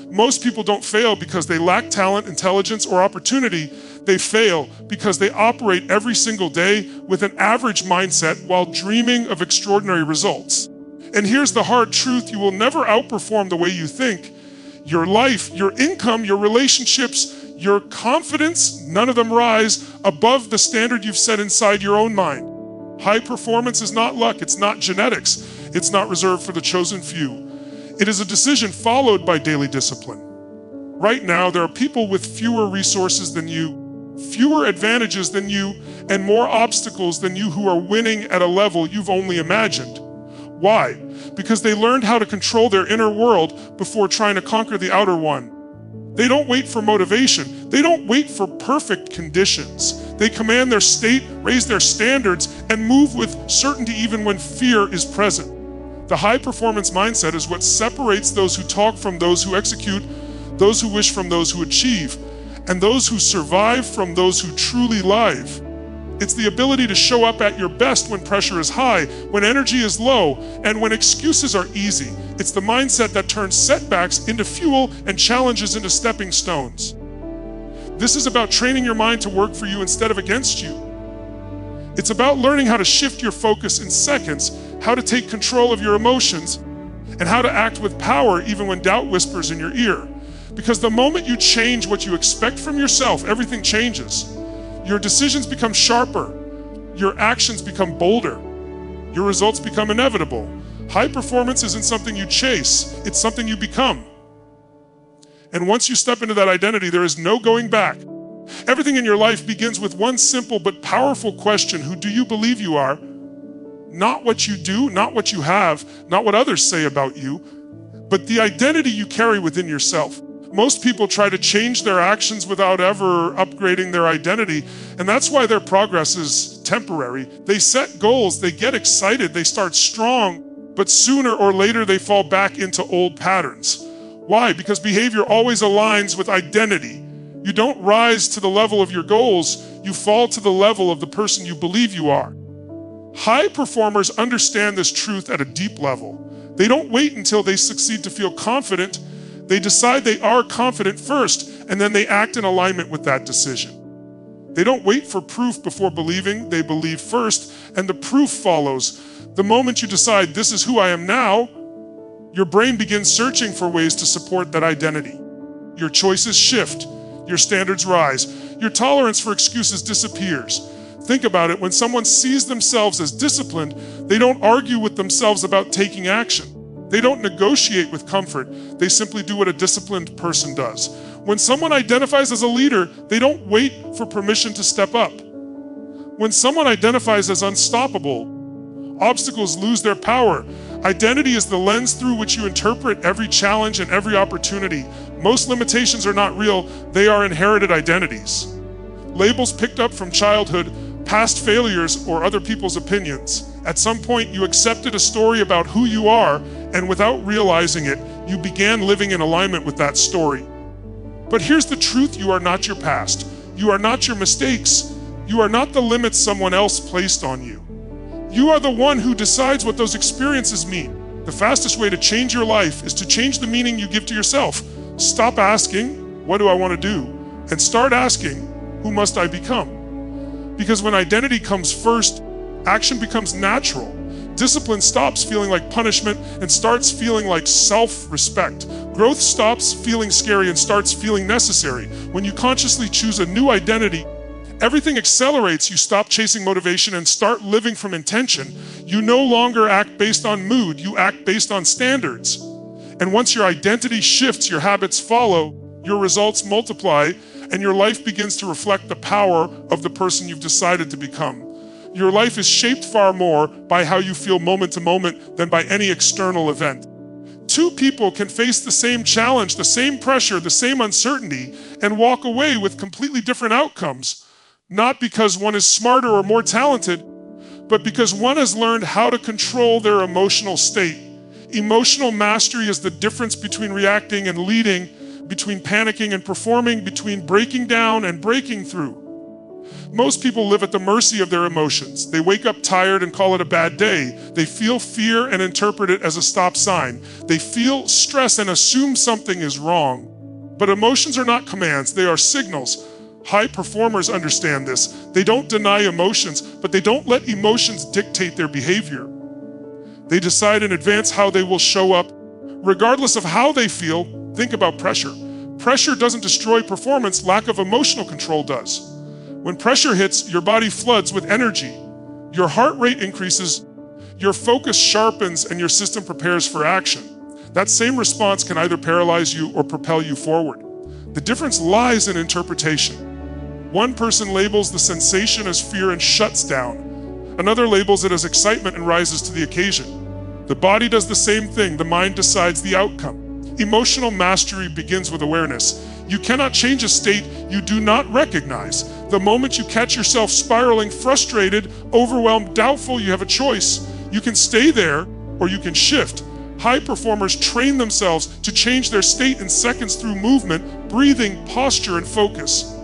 Most people don't fail because they lack talent, intelligence, or opportunity. They fail because they operate every single day with an average mindset while dreaming of extraordinary results. And here's the hard truth: you will never outperform the way you think. Your life, your income, your relationships, your confidence, none of them rise above the standard you've set inside your own mind. High performance is not luck, it's not genetics, it's not reserved for the chosen few. It is a decision followed by daily discipline. Right now, there are people with fewer resources than you, fewer advantages than you, and more obstacles than you who are winning at a level you've only imagined. Why? Because they learned how to control their inner world before trying to conquer the outer one. They don't wait for motivation. They don't wait for perfect conditions. They command their state, raise their standards, and move with certainty even when fear is present. The high-performance mindset is what separates those who talk from those who execute, those who wish from those who achieve, and those who survive from those who truly live. It's the ability to show up at your best when pressure is high, when energy is low, and when excuses are easy. It's the mindset that turns setbacks into fuel and challenges into stepping stones. This is about training your mind to work for you instead of against you. It's about learning how to shift your focus in seconds, how to take control of your emotions, and how to act with power even when doubt whispers in your ear. Because the moment you change what you expect from yourself, everything changes. Your decisions become sharper, your actions become bolder, your results become inevitable. High performance isn't something you chase, it's something you become. And once you step into that identity, there is no going back. Everything in your life begins with one simple but powerful question: who do you believe you are? Not what you do, not what you have, not what others say about you, but the identity you carry within yourself. Most people try to change their actions without ever upgrading their identity, and that's why their progress is temporary. They set goals, they get excited, they start strong, but sooner or later they fall back into old patterns. Why? Because behavior always aligns with identity. You don't rise to the level of your goals, you fall to the level of the person you believe you are. High performers understand this truth at a deep level. They don't wait until they succeed to feel confident. They decide they are confident first, and then they act in alignment with that decision. They don't wait for proof before believing, they believe first, and the proof follows. The moment you decide, this is who I am now, your brain begins searching for ways to support that identity. Your choices shift, your standards rise, your tolerance for excuses disappears. Think about it: when someone sees themselves as disciplined, they don't argue with themselves about taking action. They don't negotiate with comfort, they simply do what a disciplined person does. When someone identifies as a leader, they don't wait for permission to step up. When someone identifies as unstoppable, obstacles lose their power. Identity is the lens through which you interpret every challenge and every opportunity. Most limitations are not real, they are inherited identities. Labels picked up from childhood, past failures, or other people's opinions. At some point, you accepted a story about who you are, and without realizing it, you began living in alignment with that story. But here's the truth: you are not your past. You are not your mistakes. You are not the limits someone else placed on you. You are the one who decides what those experiences mean. The fastest way to change your life is to change the meaning you give to yourself. Stop asking, what do I want to do? And start asking, who must I become? Because when identity comes first, action becomes natural. Discipline stops feeling like punishment and starts feeling like self-respect. Growth stops feeling scary and starts feeling necessary. When you consciously choose a new identity, everything accelerates. You stop chasing motivation and start living from intention. You no longer act based on mood, you act based on standards. And once your identity shifts, your habits follow, your results multiply, and your life begins to reflect the power of the person you've decided to become. Your life is shaped far more by how you feel moment to moment than by any external event. Two people can face the same challenge, the same pressure, the same uncertainty, and walk away with completely different outcomes. Not because one is smarter or more talented, but because one has learned how to control their emotional state. Emotional mastery is the difference between reacting and leading, between panicking and performing, between breaking down and breaking through. Most people live at the mercy of their emotions. They wake up tired and call it a bad day. They feel fear and interpret it as a stop sign. They feel stress and assume something is wrong. But emotions are not commands, they are signals. High performers understand this. They don't deny emotions, but they don't let emotions dictate their behavior. They decide in advance how they will show up. Regardless of how they feel, think about pressure. Pressure doesn't destroy performance, lack of emotional control does. When pressure hits, your body floods with energy. Your heart rate increases, your focus sharpens, and your system prepares for action. That same response can either paralyze you or propel you forward. The difference lies in interpretation. One person labels the sensation as fear and shuts down. Another labels it as excitement and rises to the occasion. The body does the same thing, the mind decides the outcome. Emotional mastery begins with awareness. You cannot change a state you do not recognize. The moment you catch yourself spiraling, frustrated, overwhelmed, doubtful, you have a choice. You can stay there or you can shift. High performers train themselves to change their state in seconds through movement, breathing, posture, and focus.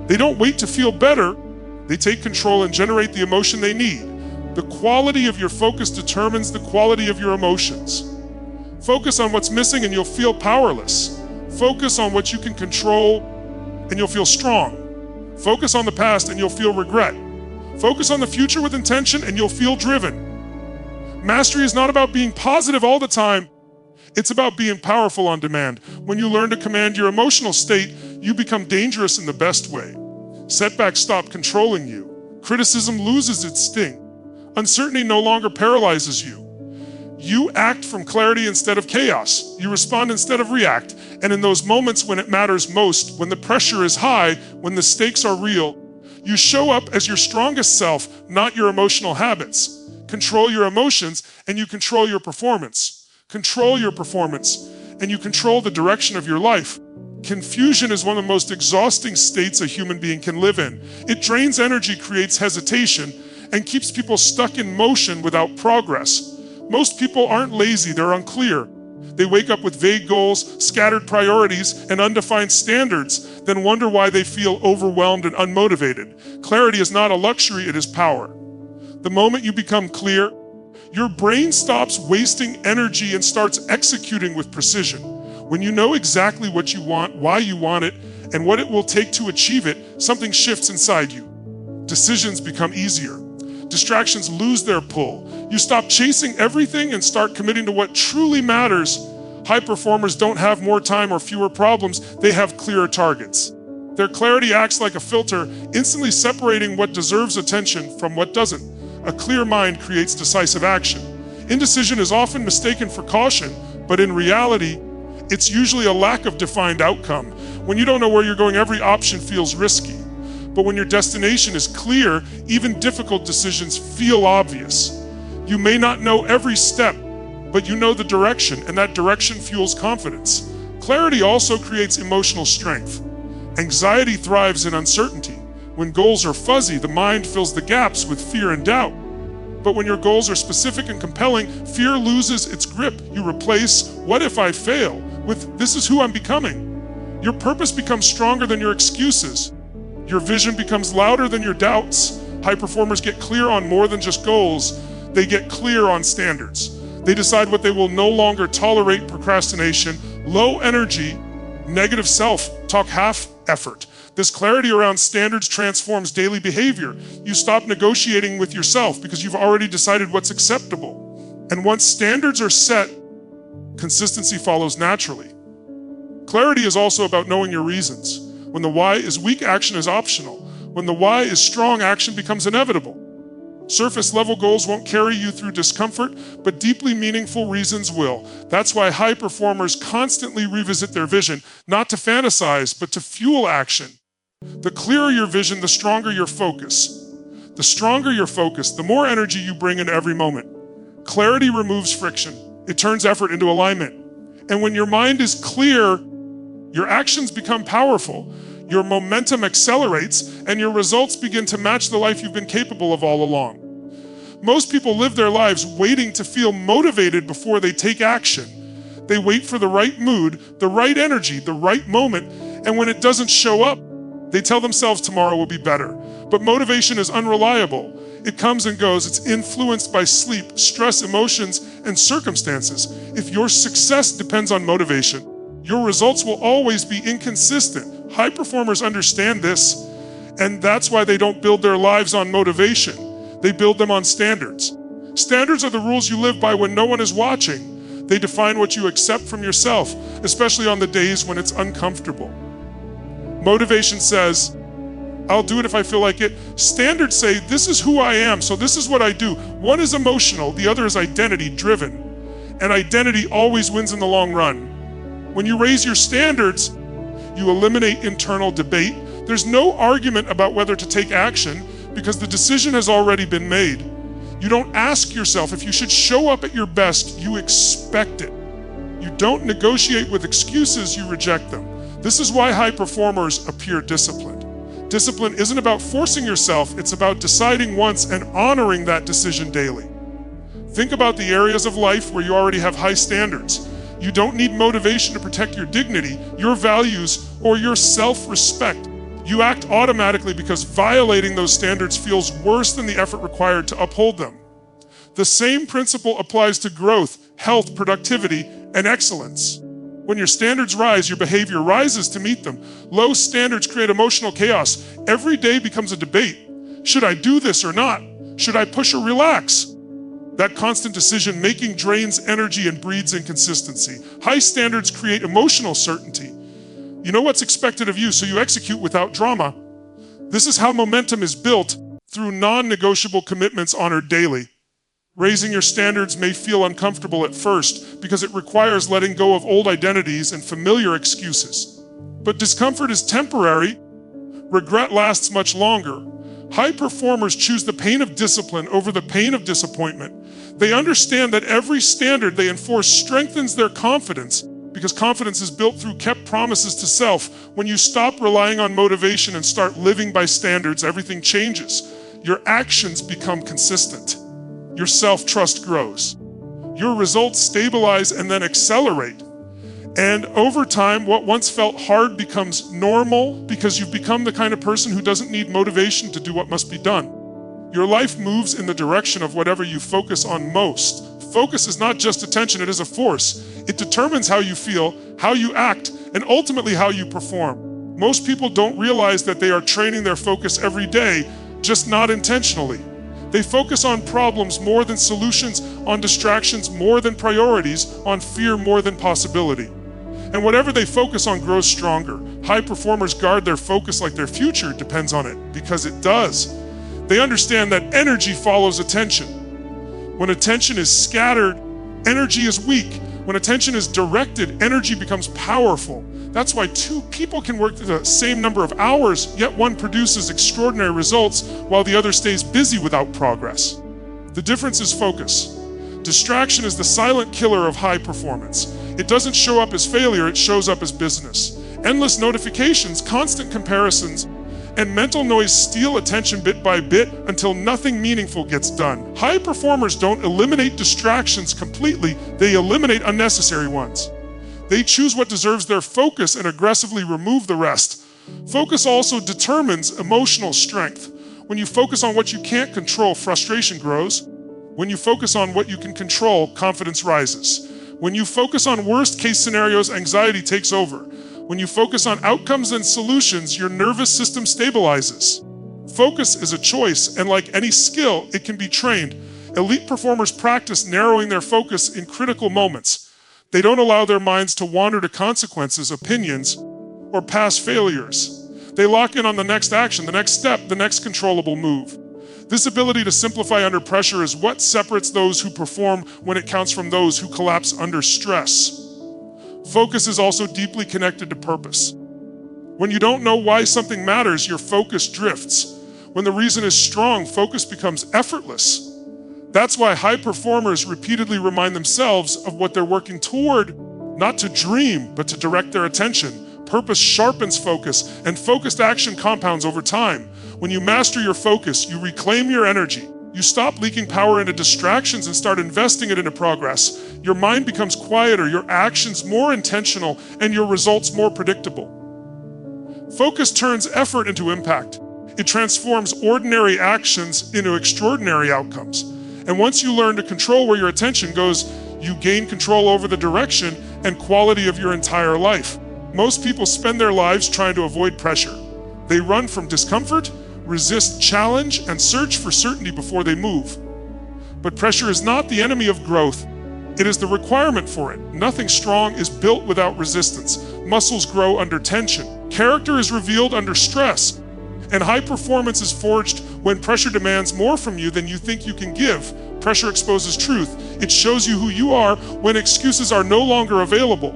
They don't wait to feel better. They take control and generate the emotion they need. The quality of your focus determines the quality of your emotions. Focus on what's missing and you'll feel powerless. Focus on what you can control and you'll feel strong. Focus on the past and you'll feel regret. Focus on the future with intention and you'll feel driven. Mastery is not about being positive all the time. It's about being powerful on demand. When you learn to command your emotional state, you become dangerous in the best way. Setbacks stop controlling you. Criticism loses its sting. Uncertainty no longer paralyzes you. You act from clarity instead of chaos. You respond instead of react. And in those moments when it matters most, when the pressure is high, when the stakes are real, you show up as your strongest self, not your emotional habits. Control your emotions and you control your performance. Control your performance and you control the direction of your life. Confusion is one of the most exhausting states a human being can live in. It drains energy, creates hesitation, and keeps people stuck in motion without progress. Most people aren't lazy, they're unclear. They wake up with vague goals, scattered priorities, and undefined standards, then wonder why they feel overwhelmed and unmotivated. Clarity is not a luxury, it is power. The moment you become clear, your brain stops wasting energy and starts executing with precision. When you know exactly what you want, why you want it, and what it will take to achieve it, something shifts inside you. Decisions become easier. Distractions lose their pull. You stop chasing everything and start committing to what truly matters. High performers don't have more time or fewer problems, they have clearer targets. Their clarity acts like a filter, instantly separating what deserves attention from what doesn't. A clear mind creates decisive action. Indecision is often mistaken for caution, but in reality, it's usually a lack of defined outcome. When you don't know where you're going, every option feels risky. But when your destination is clear, even difficult decisions feel obvious. You may not know every step, but you know the direction, and that direction fuels confidence. Clarity also creates emotional strength. Anxiety thrives in uncertainty. When goals are fuzzy, the mind fills the gaps with fear and doubt. But when your goals are specific and compelling, fear loses its grip. You replace "what if I fail" with "this is who I'm becoming." Your purpose becomes stronger than your excuses. Your vision becomes louder than your doubts. High performers get clear on more than just goals. They get clear on standards. They decide what they will no longer tolerate: procrastination, low energy, negative self-talk, half effort. This clarity around standards transforms daily behavior. You stop negotiating with yourself because you've already decided what's acceptable. And once standards are set, consistency follows naturally. Clarity is also about knowing your reasons. When the why is weak, action is optional. When the why is strong, action becomes inevitable. Surface level goals won't carry you through discomfort, but deeply meaningful reasons will. That's why high performers constantly revisit their vision, not to fantasize, but to fuel action. The clearer your vision, the stronger your focus. The stronger your focus, the more energy you bring in every moment. Clarity removes friction. It turns effort into alignment. And when your mind is clear, your actions become powerful. Your momentum accelerates, and your results begin to match the life you've been capable of all along. Most people live their lives waiting to feel motivated before they take action. They wait for the right mood, the right energy, the right moment, and when it doesn't show up, They tell themselves tomorrow will be better. But motivation is unreliable. It comes and goes. It's influenced by sleep, stress, emotions, and circumstances. If your success depends on motivation, your results will always be inconsistent. High performers understand this, and that's why they don't build their lives on motivation. They build them on standards. Standards are the rules you live by when no one is watching. They define what you accept from yourself, especially on the days when it's uncomfortable. Motivation says, I'll do it if I feel like it. Standards say, this is who I am, so this is what I do. One is emotional, the other is identity-driven. And identity always wins in the long run. When you raise your standards, you eliminate internal debate. There's no argument about whether to take action because the decision has already been made. You don't ask yourself if you should show up at your best, you expect it. You don't negotiate with excuses, you reject them. This is why high performers appear disciplined. Discipline isn't about forcing yourself, it's about deciding once and honoring that decision daily. Think about the areas of life where you already have high standards. You don't need motivation to protect your dignity, your values, or your self-respect. You act automatically because violating those standards feels worse than the effort required to uphold them. The same principle applies to growth, health, productivity, and excellence. When your standards rise, your behavior rises to meet them. Low standards create emotional chaos. Every day becomes a debate. Should I do this or not? Should I push or relax? That constant decision-making drains energy and breeds inconsistency. High standards create emotional certainty. You know what's expected of you, so you execute without drama. This is how momentum is built, through non-negotiable commitments honored daily. Raising your standards may feel uncomfortable at first because it requires letting go of old identities and familiar excuses. But discomfort is temporary. Regret lasts much longer. High performers choose the pain of discipline over the pain of disappointment. They understand that every standard they enforce strengthens their confidence because confidence is built through kept promises to self. When you stop relying on motivation and start living by standards, everything changes. Your actions become consistent. Your self-trust grows. Your results stabilize and then accelerate. And over time, what once felt hard becomes normal because you've become the kind of person who doesn't need motivation to do what must be done. Your life moves in the direction of whatever you focus on most. Focus is not just attention, it is a force. It determines how you feel, how you act, and ultimately how you perform. Most people don't realize that they are training their focus every day, just not intentionally. They focus on problems more than solutions, on distractions more than priorities, on fear more than possibility. And whatever they focus on grows stronger. High performers guard their focus like their future depends on it, because it does. They understand that energy follows attention. When attention is scattered, energy is weak. When attention is directed, energy becomes powerful. That's why two people can work the same number of hours, yet one produces extraordinary results while the other stays busy without progress. The difference is focus. Distraction is the silent killer of high performance. It doesn't show up as failure, it shows up as business. Endless notifications, constant comparisons, and mental noise steal attention bit by bit until nothing meaningful gets done. High performers don't eliminate distractions completely, they eliminate unnecessary ones. They choose what deserves their focus and aggressively remove the rest. Focus also determines emotional strength. When you focus on what you can't control, frustration grows. When you focus on what you can control, confidence rises. When you focus on worst-case scenarios, anxiety takes over. When you focus on outcomes and solutions, your nervous system stabilizes. Focus is a choice, and like any skill, it can be trained. Elite performers practice narrowing their focus in critical moments. They don't allow their minds to wander to consequences, opinions, or past failures. They lock in on the next action, the next step, the next controllable move. This ability to simplify under pressure is what separates those who perform when it counts from those who collapse under stress. Focus is also deeply connected to purpose. When you don't know why something matters, your focus drifts. When the reason is strong, focus becomes effortless. That's why high performers repeatedly remind themselves of what they're working toward, not to dream, but to direct their attention. Purpose sharpens focus, and focused action compounds over time. When you master your focus, you reclaim your energy. You stop leaking power into distractions and start investing it into progress. Your mind becomes quieter, your actions more intentional, and your results more predictable. Focus turns effort into impact. It transforms ordinary actions into extraordinary outcomes. And once you learn to control where your attention goes, you gain control over the direction and quality of your entire life. Most people spend their lives trying to avoid pressure. They run from discomfort, resist challenge, and search for certainty before they move. But pressure is not the enemy of growth. It is the requirement for it. Nothing strong is built without resistance. Muscles grow under tension. Character is revealed under stress. And high performance is forged when pressure demands more from you than you think you can give. Pressure exposes truth. It shows you who you are when excuses are no longer available.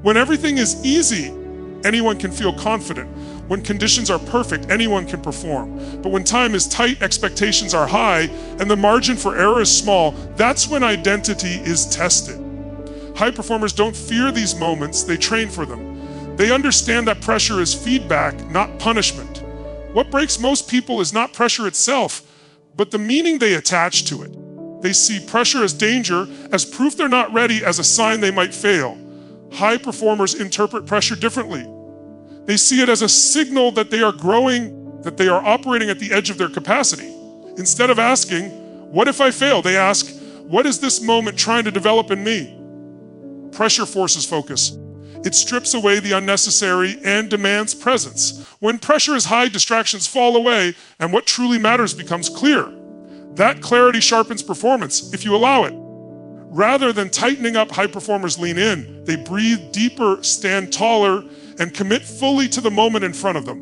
When everything is easy, anyone can feel confident. When conditions are perfect, anyone can perform. But when time is tight, expectations are high, and the margin for error is small, that's when identity is tested. High performers don't fear these moments, they train for them. They understand that pressure is feedback, not punishment. What breaks most people is not pressure itself, but the meaning they attach to it. They see pressure as danger, as proof they're not ready, as a sign they might fail. High performers interpret pressure differently. They see it as a signal that they are growing, that they are operating at the edge of their capacity. Instead of asking, "What if I fail?" they ask, "What is this moment trying to develop in me?" Pressure forces focus. It strips away the unnecessary and demands presence. When pressure is high, distractions fall away, and what truly matters becomes clear. That clarity sharpens performance, if you allow it. Rather than tightening up, high performers lean in. They breathe deeper, stand taller, and commit fully to the moment in front of them.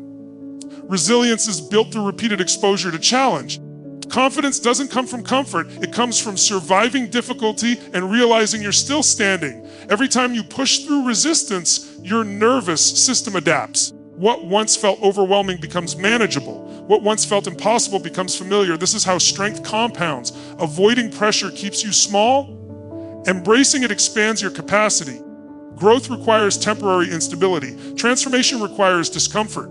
Resilience is built through repeated exposure to challenge. Confidence doesn't come from comfort, it comes from surviving difficulty and realizing you're still standing. Every time you push through resistance, your nervous system adapts. What once felt overwhelming becomes manageable. What once felt impossible becomes familiar. This is how strength compounds. Avoiding pressure keeps you small. Embracing it expands your capacity. Growth requires temporary instability. Transformation requires discomfort.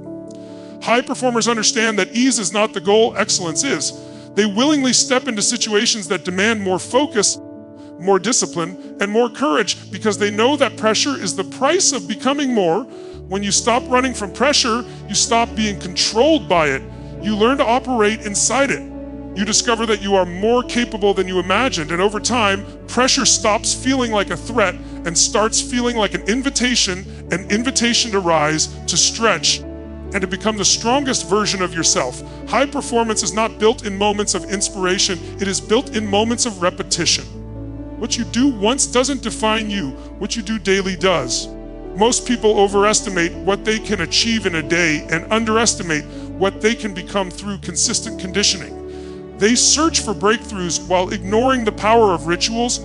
High performers understand that ease is not the goal, excellence is. They willingly step into situations that demand more focus, more discipline, and more courage because they know that pressure is the price of becoming more. When you stop running from pressure, you stop being controlled by it. You learn to operate inside it. You discover that you are more capable than you imagined, and over time, pressure stops feeling like a threat and starts feeling like an invitation to rise, to stretch, and to become the strongest version of yourself. High performance is not built in moments of inspiration, it is built in moments of repetition. What you do once doesn't define you, what you do daily does. Most people overestimate what they can achieve in a day and underestimate what they can become through consistent conditioning. They search for breakthroughs while ignoring the power of rituals,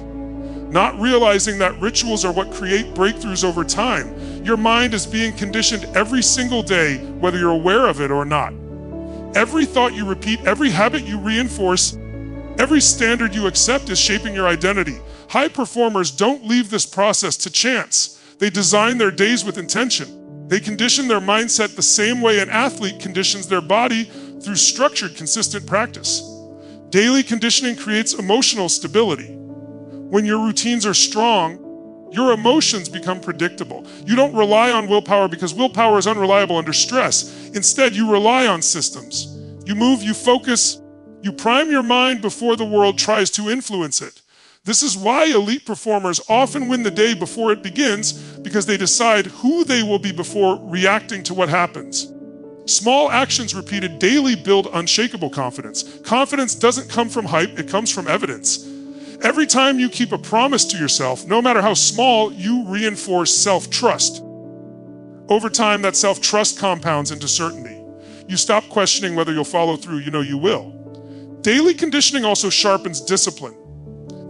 not realizing that rituals are what create breakthroughs over time. Your mind is being conditioned every single day, whether you're aware of it or not. Every thought you repeat, every habit you reinforce, every standard you accept is shaping your identity. High performers don't leave this process to chance. They design their days with intention. They condition their mindset the same way an athlete conditions their body through structured, consistent practice. Daily conditioning creates emotional stability. When your routines are strong, your emotions become predictable. You don't rely on willpower because willpower is unreliable under stress. Instead, you rely on systems. You move, you focus, you prime your mind before the world tries to influence it. This is why elite performers often win the day before it begins, because they decide who they will be before reacting to what happens. Small actions repeated daily build unshakable confidence. Confidence doesn't come from hype, it comes from evidence. Every time you keep a promise to yourself, no matter how small, you reinforce self-trust. Over time, that self-trust compounds into certainty. You stop questioning whether you'll follow through, you know you will. Daily conditioning also sharpens discipline.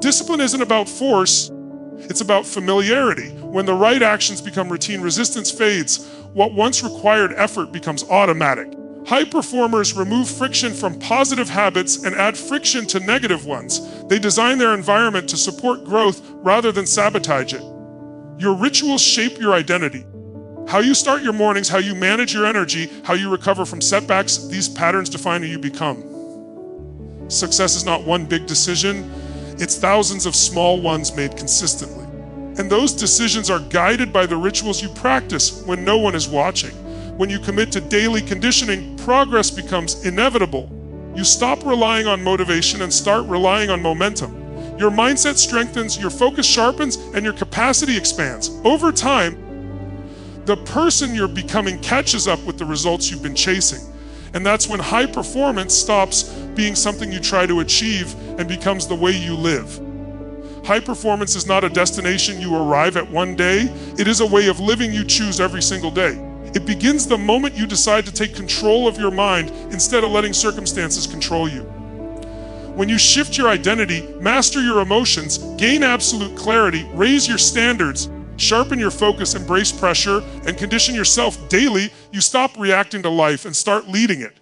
Discipline isn't about force, it's about familiarity. When the right actions become routine, resistance fades. What once required effort becomes automatic. High performers remove friction from positive habits and add friction to negative ones. They design their environment to support growth rather than sabotage it. Your rituals shape your identity. How you start your mornings, how you manage your energy, how you recover from setbacks, these patterns define who you become. Success is not one big decision, it's thousands of small ones made consistently. And those decisions are guided by the rituals you practice when no one is watching. When you commit to daily conditioning, progress becomes inevitable. You stop relying on motivation and start relying on momentum. Your mindset strengthens, your focus sharpens, and your capacity expands. Over time, the person you're becoming catches up with the results you've been chasing. And that's when high performance stops being something you try to achieve and becomes the way you live. High performance is not a destination you arrive at one day. It is a way of living you choose every single day. It begins the moment you decide to take control of your mind instead of letting circumstances control you. When you shift your identity, master your emotions, gain absolute clarity, raise your standards, sharpen your focus, embrace pressure, and condition yourself daily, you stop reacting to life and start leading it.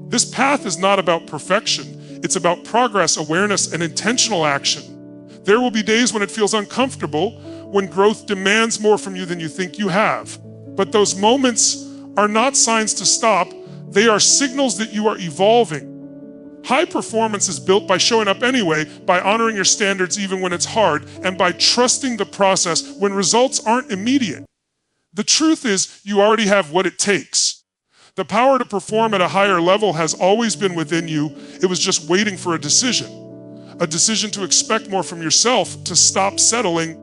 This path is not about perfection. It's about progress, awareness, and intentional action. There will be days when it feels uncomfortable, when growth demands more from you than you think you have. But those moments are not signs to stop. They are signals that you are evolving. High performance is built by showing up anyway, by honoring your standards even when it's hard, and by trusting the process when results aren't immediate. The truth is, you already have what it takes. The power to perform at a higher level has always been within you. It was just waiting for a decision to expect more from yourself, to stop settling,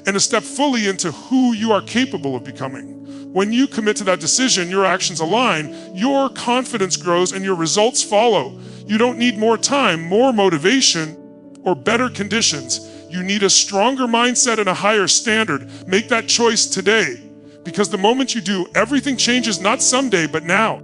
and to step fully into who you are capable of becoming. When you commit to that decision, your actions align, your confidence grows, and your results follow. You don't need more time, more motivation, or better conditions. You need a stronger mindset and a higher standard. Make that choice today, because the moment you do, everything changes, not someday, but now.